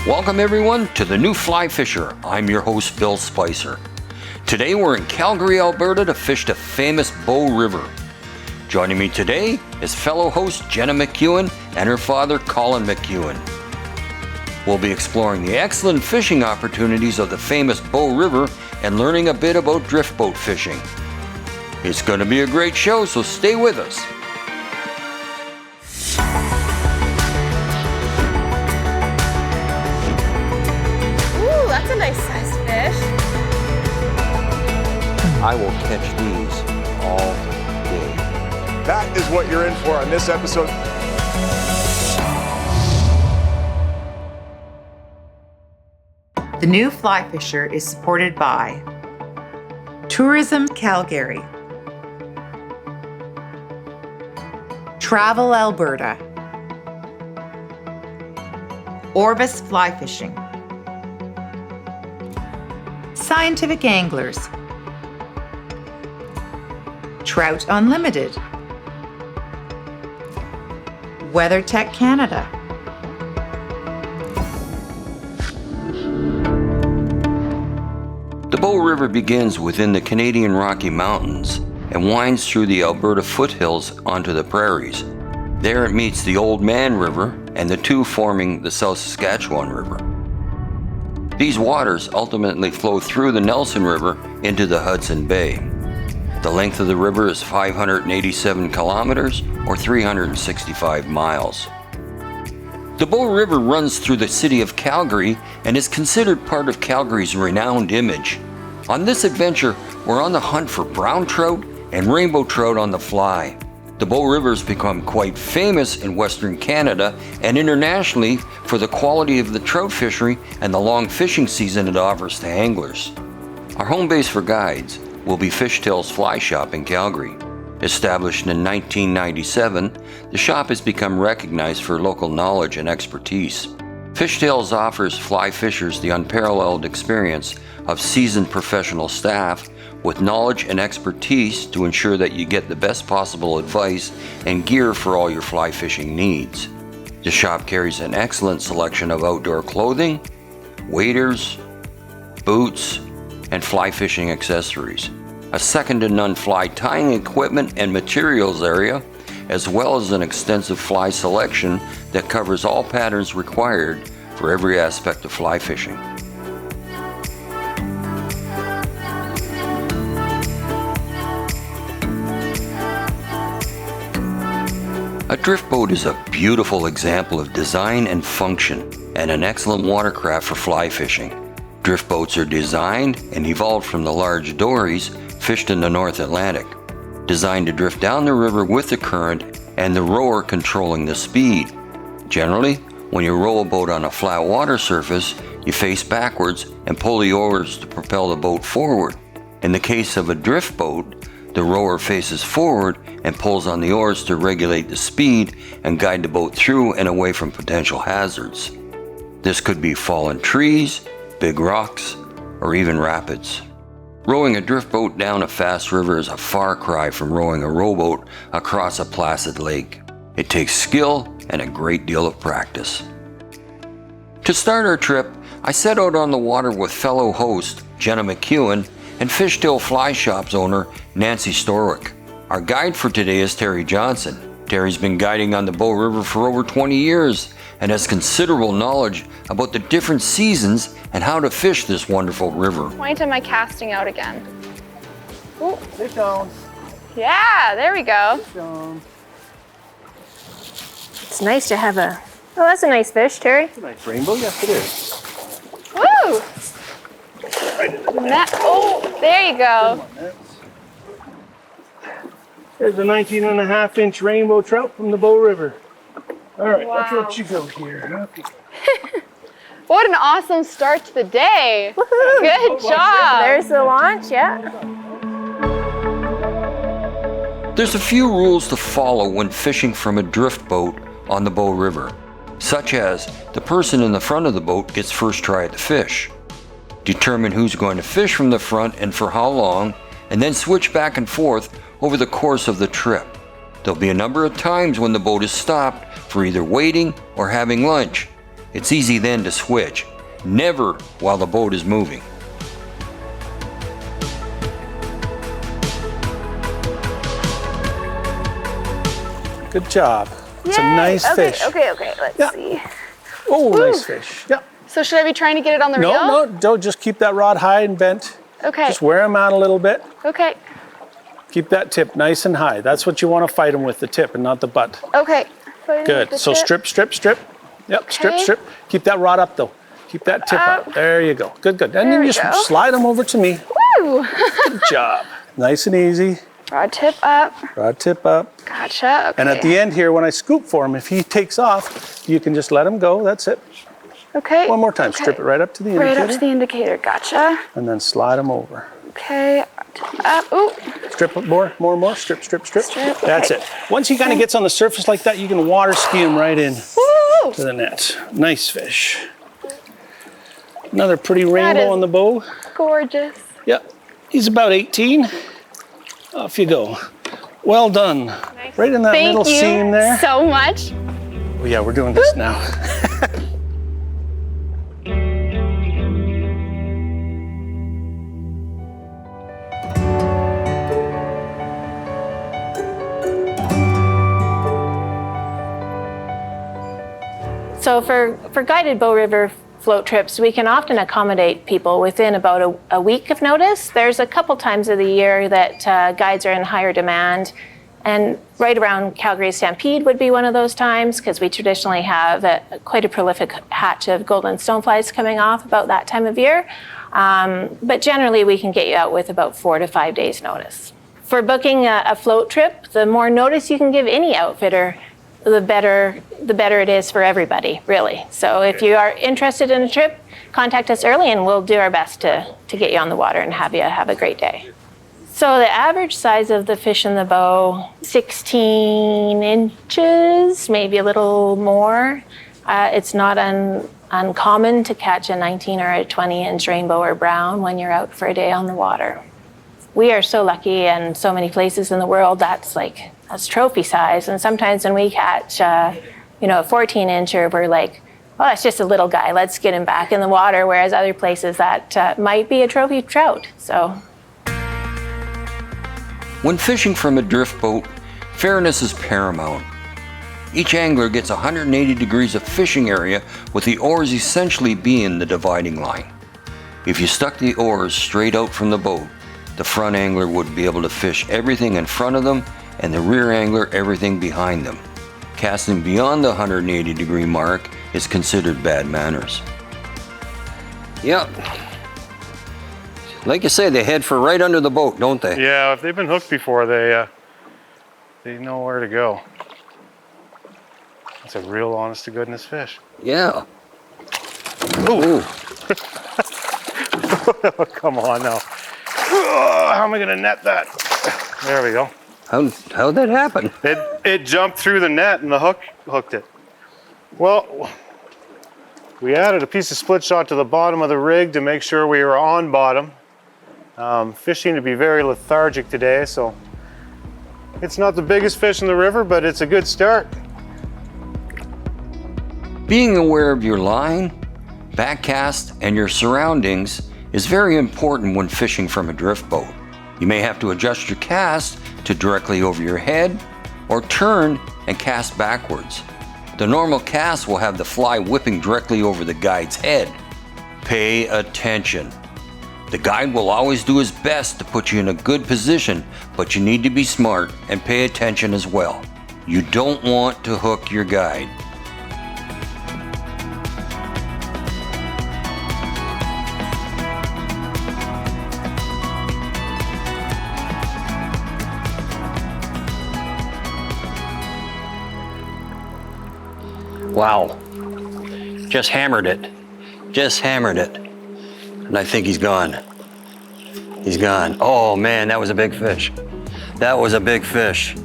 Welcome everyone to The New Fly Fisher. I'm your host, Bill Spicer. Today we're in Calgary, Alberta to fish the famous Bow River. Joining me today is fellow host Jenna McEwen and her father, Colin McEwen. We'll be exploring the excellent fishing opportunities of the famous Bow River and learning a bit about drift boat fishing. It's going to be a great show, so stay with us. That's a nice sized fish. I will catch these all day. That is what you're in for on this episode. The New Fly Fisher is supported by Tourism Calgary, Travel Alberta, Orvis Fly Fishing, Scientific Anglers, Trout Unlimited, WeatherTech Canada, The Bow River begins within the Canadian Rocky Mountains and winds through the Alberta foothills onto the prairies. There it meets the Old Man River and the two forming the South Saskatchewan River. These waters ultimately flow through the Nelson River into the Hudson Bay. The length of the river is 587 kilometers or 365 miles. The Bow River runs through the city of Calgary and is considered part of Calgary's renowned image. On this adventure, we're on the hunt for brown trout and rainbow trout on the fly. The Bow River has become quite famous in Western Canada and internationally for the quality of the trout fishery and the long fishing season it offers to anglers. Our home base for guides will be Fishtails Fly Shop in Calgary. Established in 1997, the shop has become recognized for local knowledge and expertise. Fishtails offers fly fishers the unparalleled experience of seasoned professional staff with knowledge and expertise to ensure that you get the best possible advice and gear for all your fly fishing needs. The shop carries an excellent selection of outdoor clothing, waders, boots, and fly fishing accessories, a second-to-none fly tying equipment and materials area, as well as an extensive fly selection that covers all patterns required for every aspect of fly fishing. A drift boat is a beautiful example of design and function and an excellent watercraft for fly fishing. Drift boats are designed and evolved from the large dories fished in the North Atlantic, designed to drift down the river with the current and the rower controlling the speed. Generally, when you row a boat on a flat water surface, you face backwards and pull the oars to propel the boat forward. In the case of a drift boat, the rower faces forward and pulls on the oars to regulate the speed and guide the boat through and away from potential hazards. This could be fallen trees, big rocks, or even rapids. Rowing a drift boat down a fast river is a far cry from rowing a rowboat across a placid lake. It takes skill and a great deal of practice. To start our trip, I set out on the water with fellow host Jenna McEwen and Fishtail Fly Shop's owner Nancy Storwick. Our guide for today is Terry Johnson. Terry's been guiding on the Bow River for over 20 years and has considerable knowledge about the different seasons and how to fish this wonderful river. Why am I casting out again? Ooh. Fish on. Yeah, there we go. Fish on. It's nice to have a... Oh, that's a nice fish, Terry. It's a nice rainbow. Yes, it is. Woo! Oh, there you go. There's a 19.5-inch rainbow trout from the Bow River. All right, let's Wow. let you go here. Okay. What an awesome start to the day. Good job. There's the launch, yeah. There's a few rules to follow when fishing from a drift boat on the Bow River, such as the person in the front of the boat gets first try at the fish. Determine who's going to fish from the front and for how long, and then switch back and forth over the course of the trip. There'll be a number of times when the boat is stopped for either waiting or having lunch. It's easy then to switch, never while the boat is moving. Good job. It's a Yay. nice fish. Okay, let's see. Oh, Woo. nice fish. Yeah. So should I be trying to get it on the reel? No, don't just keep that rod high and bent. Okay. Just wear them out a little bit. Okay. Keep that tip nice and high. That's what you want to fight them with, the tip and not the butt. Okay. Good. So strip. Yep, Okay. strip. Keep that rod up though. Keep that tip up. There you go. Good. And There then we just go. slide them over to me. Woo! Good job. Nice and easy. Rod tip up. Rod tip up. Gotcha. Okay. And at the end here, when I scoop for him, if he takes off, you can just let him go. That's it. Okay. One more time. Okay. Strip it right up to the indicator. Right up to the indicator. Gotcha. And then slide him over. Okay. Up. Ooh. Strip more. Strip. Strip, That's okay. it. Once he kind of gets on the surface like that, you can water ski him right in Woo! to the net. Nice fish. Another pretty rainbow is- on the bow. Gorgeous. Yep. He's about 18. Off you go. Well done. Right in that middle Thank seam you there. so much. Oh yeah, we're doing this now. So for guided Bow River float trips, we can often accommodate people within about a week of notice. There's a couple times of the year that guides are in higher demand, and right around Calgary Stampede would be one of those times because we traditionally have quite a prolific hatch of golden stoneflies coming off about that time of year. But generally we can get you out with about 4 to 5 days notice. For booking a float trip, the more notice you can give any outfitter, the better it is for everybody, really. So if you are interested in a trip, contact us early and we'll do our best to get you on the water and have you have a great day. So the average size of the fish in the bow, 16 inches, maybe a little more. It's not uncommon to catch a 19 or a 20-inch rainbow or brown when you're out for a day on the water. We are so lucky, and so many places in the world that's trophy size. And sometimes when we catch, a 14-incher, we're like, well, that's just a little guy. Let's get him back in the water. Whereas other places that might be a trophy trout. So. When fishing from a drift boat, fairness is paramount. Each angler gets 180 degrees of fishing area, with the oars essentially being the dividing line. If you stuck the oars straight out from the boat, the front angler would be able to fish everything in front of them and the rear angler everything behind them. Casting beyond the 180 degree mark is considered bad manners. Yep. Like you say, they head for right under the boat, don't they? Yeah, if they've been hooked before, they know where to go. That's a real honest to goodness fish. Yeah. Ooh. Come on now. How am I gonna net that? There we go. How'd that happen? It jumped through the net and the hook hooked it. Well, we added a piece of split shot to the bottom of the rig to make sure we were on bottom. Fish seem to be very lethargic today, so it's not the biggest fish in the river, but it's a good start. Being aware of your line, backcast, and your surroundings is very important when fishing from a drift boat. You may have to adjust your cast to directly over your head, or turn and cast backwards. The normal cast will have the fly whipping directly over the guide's head. Pay attention. The guide will always do his best to put you in a good position, but you need to be smart and pay attention as well. You don't want to hook your guide. Wow. Just hammered it. Just hammered it. And I think he's gone. He's gone. Oh man, that was a big fish. That was a big fish.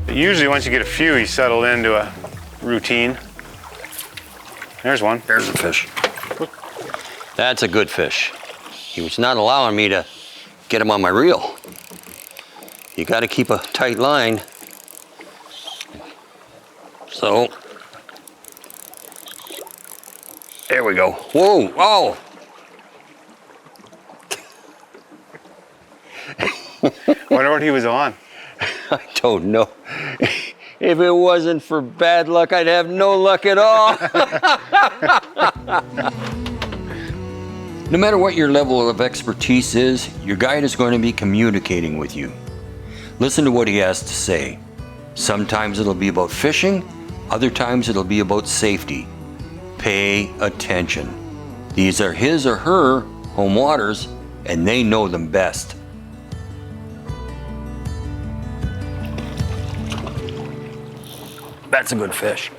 Usually once you get a few, you settle into a routine. There's one. There's a fish. That's a good fish. He was not allowing me to get him on my reel. you got to keep a tight line. So, there we go. Whoa, oh. Wonder what he was on. I don't know. If it wasn't for bad luck, I'd have no luck at all. No matter what your level of expertise is, your guide is going to be communicating with you. Listen to what he has to say. Sometimes it'll be about fishing, other times it'll be about safety. Pay attention. These are his or her home waters, and they know them best. That's a good fish.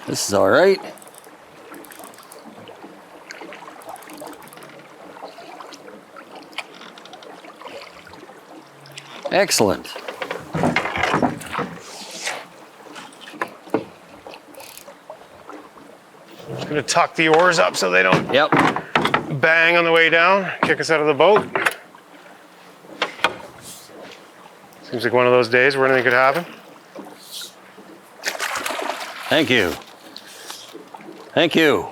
This is all right. Excellent. Just gonna tuck the oars up so they don't Yep. bang on the way down, kick us out of the boat. Seems like one of those days where anything could happen. Thank you. Thank you.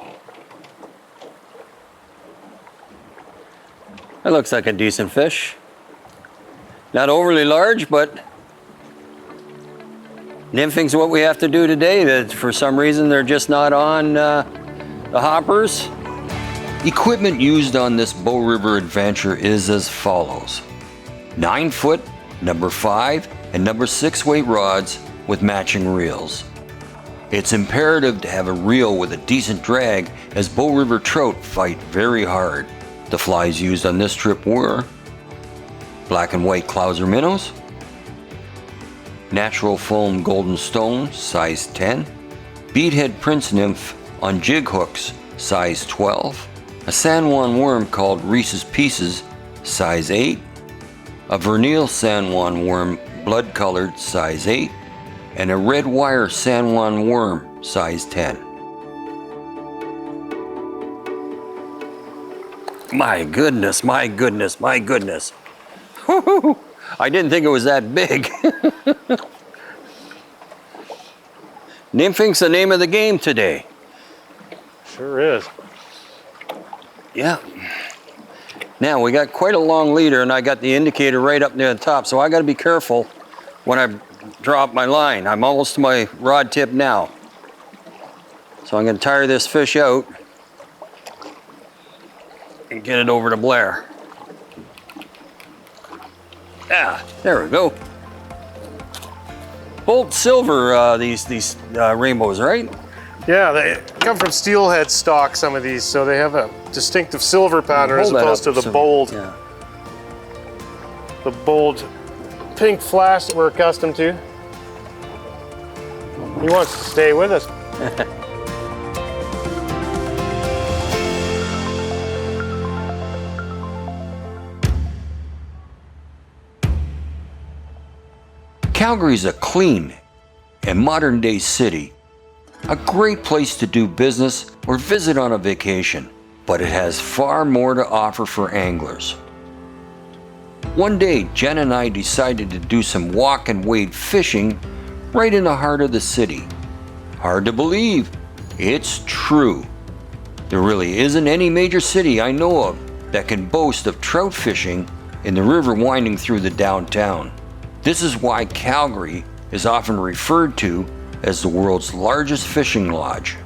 That looks like a decent fish. Not overly large, but nymphing's what we have to do today. That for some reason they're just not on the hoppers. Equipment used on this Bow River adventure is as follows. 9-foot, number 5, and number 6 weight rods with matching reels. It's imperative to have a reel with a decent drag as Bow River trout fight very hard. The flies used on this trip were black and white clouser minnows, natural foam golden stone size 10, beadhead prince nymph on jig hooks size 12, a San Juan worm called Reese's Pieces size 8, a vernal San Juan worm blood colored size 8, and a red wire San Juan worm size 10. My goodness, my goodness, my goodness. Woo-hoo. I didn't think it was that big. Nymphing's the name of the game today. Sure is. Yeah. Now we got quite a long leader and I got the indicator right up near the top, so I got to be careful when I drop my line. I'm almost to my rod tip now. So I'm going to tire this fish out and get it over to Blair. Ah, there we go. Bolt silver, these rainbows, right? Yeah, they come from steelhead stock, some of these, so they have a distinctive silver pattern as opposed to the bold, the bold pink flash that we're accustomed to. He wants to stay with us. Calgary's a clean and modern-day city, a great place to do business or visit on a vacation, but it has far more to offer for anglers. One day, Jen and I decided to do some walk and wade fishing right in the heart of the city. Hard to believe, it's true. There really isn't any major city I know of that can boast of trout fishing in the river winding through the downtown. This is why Calgary is often referred to as the world's largest fishing lodge.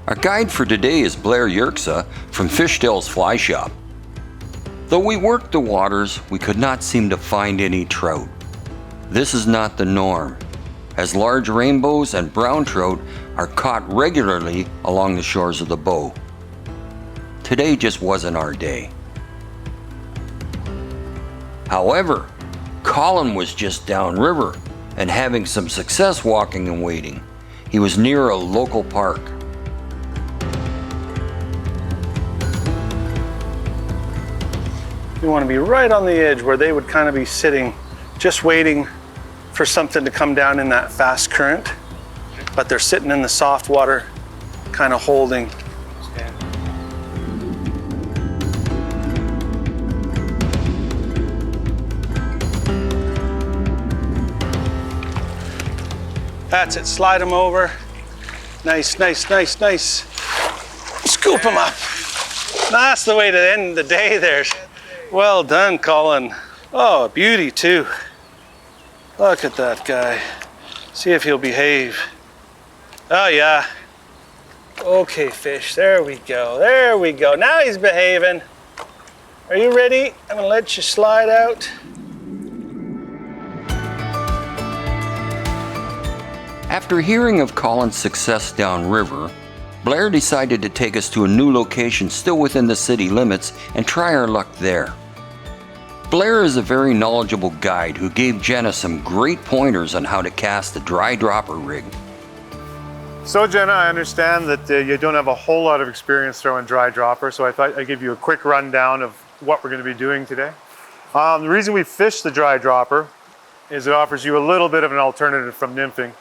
Our guide for today is Blair Yerxa from Fishdale's Fly Shop. Though we worked the waters, we could not seem to find any trout. This is not the norm, as large rainbows and brown trout are caught regularly along the shores of the Bow. Today just wasn't our day. However, Colin was just downriver and having some success walking and wading. He was near a local park. You want to be right on the edge where they would kind of be sitting, just waiting for something to come down in that fast current. But they're sitting in the soft water kind of holding. That's it, slide them over. Nice, nice, nice, nice. Scoop them up. That's the way to end the day there. Well done, Colin. Oh, a beauty too. Look at that guy. See if he'll behave. Oh yeah. Okay, fish, there we go, there we go. Now he's behaving. Are you ready? I'm gonna let you slide out. After hearing of Colin's success downriver, Blair decided to take us to a new location still within the city limits and try our luck there. Blair is a very knowledgeable guide who gave Jenna some great pointers on how to cast the dry dropper rig. So Jenna, I understand that you don't have a whole lot of experience throwing dry dropper, so I thought I'd give you a quick rundown of what we're going to be doing today. The reason we fish the dry dropper is it offers you a little bit of an alternative from nymphing.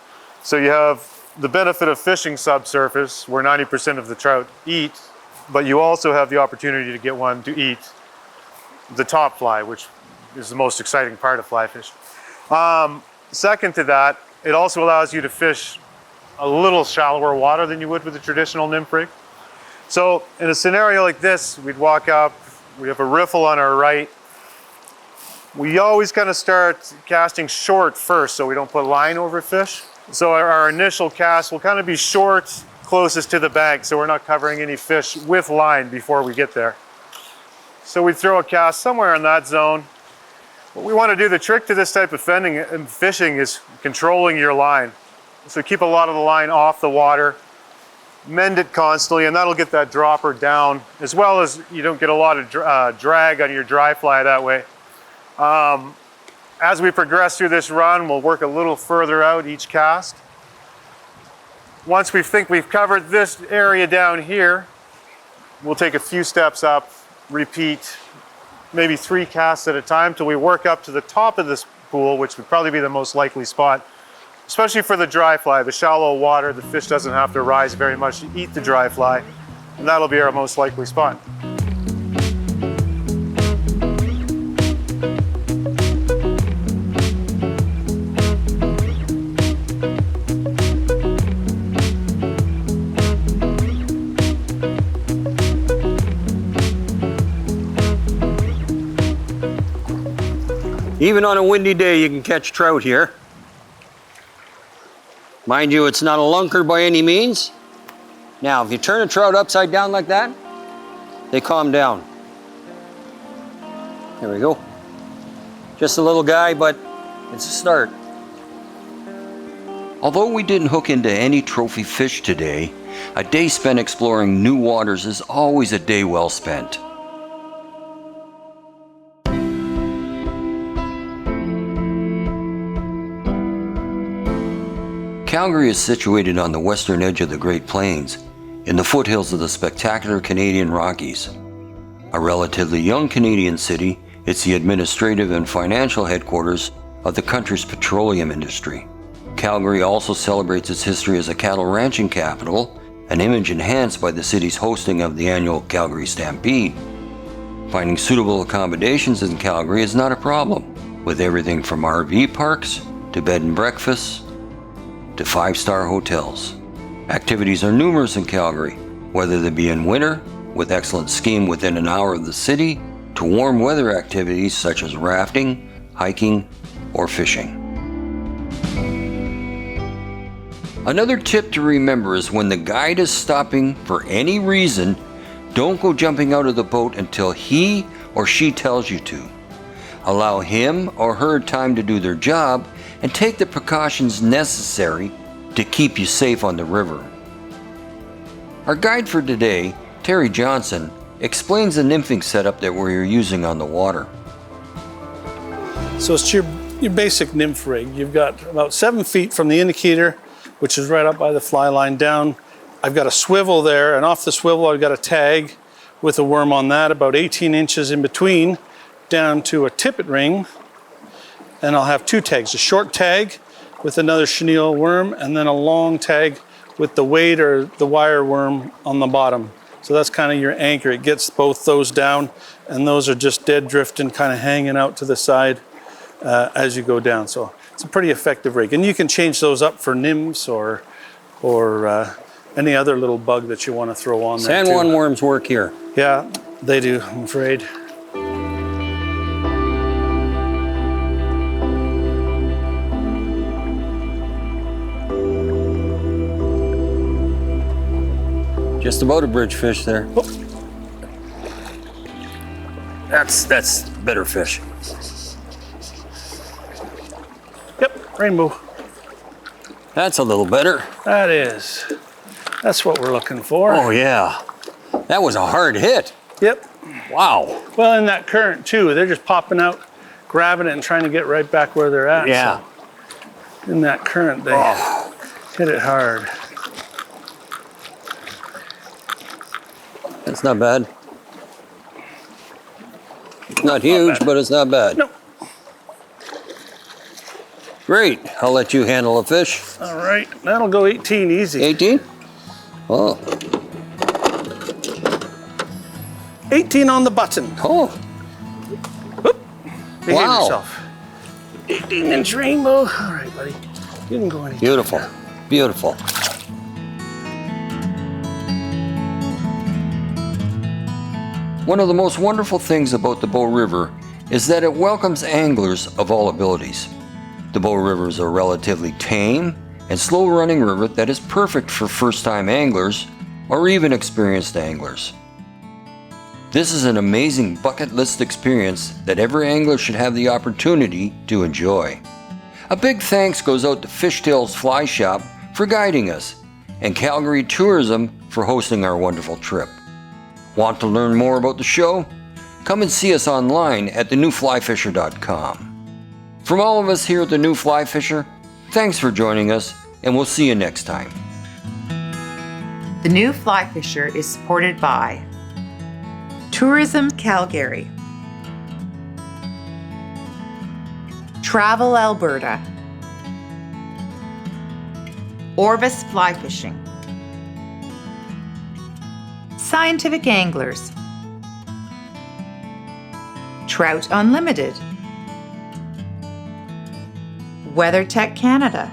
So you have the benefit of fishing subsurface where 90% of the trout eat, but you also have the opportunity to get one to eat the top fly, which is the most exciting part of fly fishing. Second to that, it also allows you to fish a little shallower water than you would with a traditional nymph rig. So in a scenario like this, we'd walk up, we have a riffle on our right. We always kind of start casting short first so we don't put line over fish. So our initial cast will kind of be short, closest to the bank, so we're not covering any fish with line before we get there. So we throw a cast somewhere in that zone. What we want to do, the trick to this type of fishing is controlling your line. So keep a lot of the line off the water, mend it constantly, and that'll get that dropper down, as well as you don't get a lot of drag on your dry fly that way. As we progress through this run, we'll work a little further out each cast. Once we think we've covered this area down here, we'll take a few steps up, repeat maybe 3 casts at a time till we work up to the top of this pool, which would probably be the most likely spot, especially for the dry fly. The shallow water, the fish doesn't have to rise very much to eat the dry fly, and that'll be our most likely spot. Even on a windy day, you can catch trout here. Mind you, it's not a lunker by any means. Now, if you turn a trout upside down like that, they calm down. There we go. Just a little guy, but it's a start. Although we didn't hook into any trophy fish today, a day spent exploring new waters is always a day well spent. Calgary is situated on the western edge of the Great Plains, in the foothills of the spectacular Canadian Rockies. A relatively young Canadian city, it's the administrative and financial headquarters of the country's petroleum industry. Calgary also celebrates its history as a cattle ranching capital, an image enhanced by the city's hosting of the annual Calgary Stampede. Finding suitable accommodations in Calgary is not a problem, with everything from RV parks to bed and breakfasts to 5-star hotels. Activities are numerous in Calgary, whether they be in winter, with excellent skiing within an hour of the city, to warm weather activities such as rafting, hiking, or fishing. Another tip to remember is when the guide is stopping for any reason, don't go jumping out of the boat until he or she tells you to. Allow him or her time to do their job and take the precautions necessary to keep you safe on the river. Our guide for today, Terry Johnson, explains the nymphing setup that we're using on the water. So it's your basic nymph rig. You've got about 7 feet from the indicator, which is right up by the fly line down. I've got a swivel there, and off the swivel I've got a tag with a worm on that, about 18 inches in between, down to a tippet ring. And I'll have 2 tags, a short tag with another chenille worm, and then a long tag with the weight or the wire worm on the bottom. So that's kind of your anchor. It gets both those down, and those are just dead drifting, kind of hanging out to the side as you go down. So it's a pretty effective rig. And you can change those up for nymphs or any other little bug that you want to throw on there. San Juan worms work here. Yeah, they do, I'm afraid. Just about a bridge fish there. Oh. That's better fish. Yep, rainbow. That's a little better. That is. That's what we're looking for. Oh yeah. That was a hard hit. Yep. Wow. Well, in that current too, they're just popping out, grabbing it and trying to get right back where they're at. Yeah. So in that current, they hit it hard. That's not bad. Not huge, but it's not bad. Nope. Great. I'll let you handle a fish. All right, that'll go 18 easy. 18? Oh. 18 on the button. Oh. Whoop. Behave Wow. yourself. 18-inch rainbow. All right, buddy. You can go any. Beautiful. Beautiful. One of the most wonderful things about the Bow River is that it welcomes anglers of all abilities. The Bow River is a relatively tame and slow-running river that is perfect for first-time anglers or even experienced anglers. This is an amazing bucket list experience that every angler should have the opportunity to enjoy. A big thanks goes out to Fishtails Fly Shop for guiding us and Calgary Tourism for hosting our wonderful trip. Want to learn more about the show? Come and see us online at thenewflyfisher.com. From all of us here at The New Fly Fisher, thanks for joining us, and we'll see you next time. The New Fly Fisher is supported by Tourism Calgary, Travel Alberta, Orvis Fly Fishing, Scientific Anglers, Trout Unlimited, WeatherTech Canada,